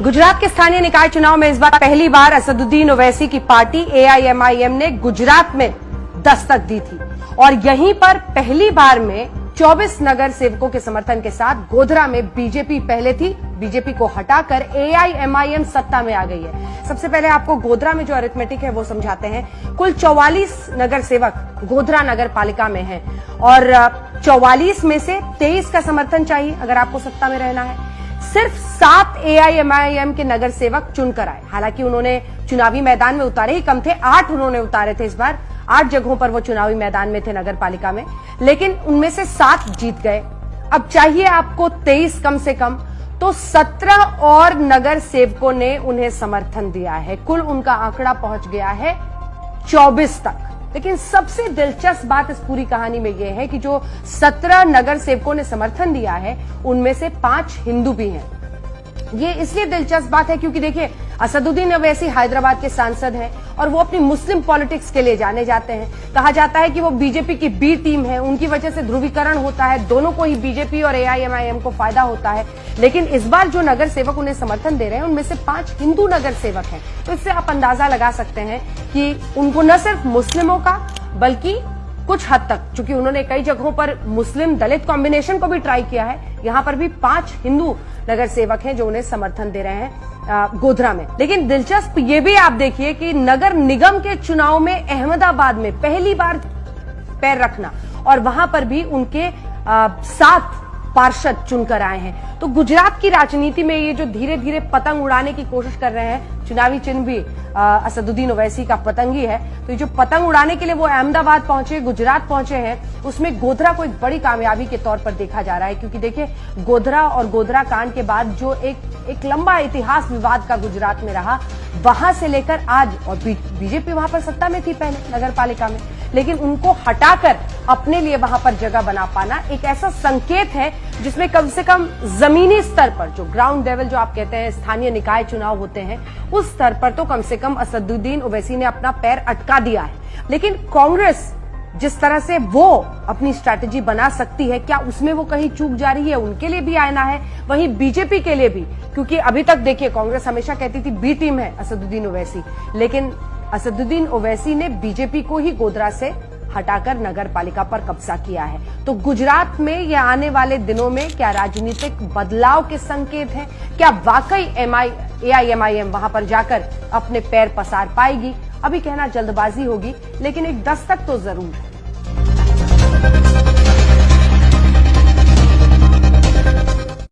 गुजरात के स्थानीय निकाय चुनाव में इस बार पहली बार असदुद्दीन ओवैसी की पार्टी एआईएमआईएम ने गुजरात में दस्तक दी थी और यहीं पर पहली बार में 24 नगर सेवकों के समर्थन के साथ गोधरा में बीजेपी पहले थी। बीजेपी को हटाकर एआईएमआईएम सत्ता में आ गई है। सबसे पहले आपको गोधरा में जो अरिथमेटिक है वो समझाते हैं। कुल 44 नगर सेवक गोधरा नगर पालिका में हैं और 44 में से 23 का समर्थन चाहिए अगर आपको सत्ता में रहना है। सिर्फ 7 एआईएमआईएम के नगर सेवक चुनकर आए। हालांकि उन्होंने चुनावी मैदान में उतारे ही कम थे, 8 उन्होंने उतारे थे। इस बार 8 जगहों पर वो चुनावी मैदान में थे नगर पालिका में, लेकिन उनमें से 7 जीत गए। अब चाहिए आपको 23 कम से कम, तो 17 और नगर सेवकों ने उन्हें समर्थन दिया है। कुल उनका आंकड़ा पहुंच गया है 24 तक। लेकिन सबसे दिलचस्प बात इस पूरी कहानी में यह है कि जो 17 नगर सेवकों ने समर्थन दिया है उनमें से 5 हिंदू भी हैं। ये इसलिए दिलचस्प बात है क्योंकि देखिए, असदुद्दीन ओवैसी हैदराबाद के सांसद हैं और वो अपनी मुस्लिम पॉलिटिक्स के लिए जाने जाते हैं। कहा जाता है कि वो बीजेपी की बी टीम है, उनकी वजह से ध्रुवीकरण होता है, दोनों को ही बीजेपी और एआईएमआईएम को फायदा होता है। लेकिन इस बार जो नगर सेवक उन्हें समर्थन दे रहे हैं उनमें से 5 हिंदू नगर सेवक हैं। तो इससे आप अंदाजा लगा सकते हैं कि उनको न सिर्फ मुस्लिमों का बल्कि कुछ हद तक, चूंकि उन्होंने कई जगहों पर मुस्लिम दलित कॉम्बिनेशन को भी ट्राई किया है, यहां पर भी 5 हिंदू नगर सेवक हैं जो उन्हें समर्थन दे रहे हैं गोधरा में। लेकिन दिलचस्प ये भी आप देखिए कि नगर निगम के चुनाव में अहमदाबाद में पहली बार पैर रखना और वहां पर भी उनके 7 पार्षद चुनकर आए हैं। तो गुजरात की राजनीति में ये जो धीरे धीरे पतंग उड़ाने की कोशिश कर रहे हैं, चुनावी चिन्ह भी असदुद्दीन ओवैसी का पतंग ही है, तो ये जो पतंग उड़ाने के लिए वो अहमदाबाद पहुंचे, गुजरात पहुंचे हैं, उसमें गोधरा को एक बड़ी कामयाबी के तौर पर देखा जा रहा है। क्योंकि देखिए, गोधरा और गोधरा कांड के बाद जो एक लंबा इतिहास विवाद का गुजरात में रहा, वहां से लेकर आज, और बीजेपी वहां पर सत्ता में थी पहले नगर पालिका में, लेकिन उनको हटाकर अपने लिए वहां पर जगह बना पाना एक ऐसा संकेत है जिसमें कम से कम जमीनी स्तर पर, जो ग्राउंड लेवल जो आप कहते हैं स्थानीय निकाय चुनाव होते हैं, उस स्तर पर तो कम से कम असदुद्दीन ओवैसी ने अपना पैर अटका दिया है। लेकिन कांग्रेस जिस तरह से वो अपनी स्ट्रैटेजी बना सकती है, क्या उसमें वो कहीं चूक जा रही है, उनके लिए भी आना है, वहीं बीजेपी के लिए भी। क्योंकि अभी तक देखिए, कांग्रेस हमेशा कहती थी बी टीम है असदुद्दीन ओवैसी, लेकिन असदुद्दीन ओवैसी ने बीजेपी को ही गोधरा से हटाकर नगर पालिका पर कब्जा किया है। तो गुजरात में ये आने वाले दिनों में क्या राजनीतिक बदलाव के संकेत हैं? क्या वाकई एआईएमआईएम वहां पर जाकर अपने पैर पसार पाएगी? अभी कहना जल्दबाजी होगी, लेकिन एक दस्तक तो जरूर है।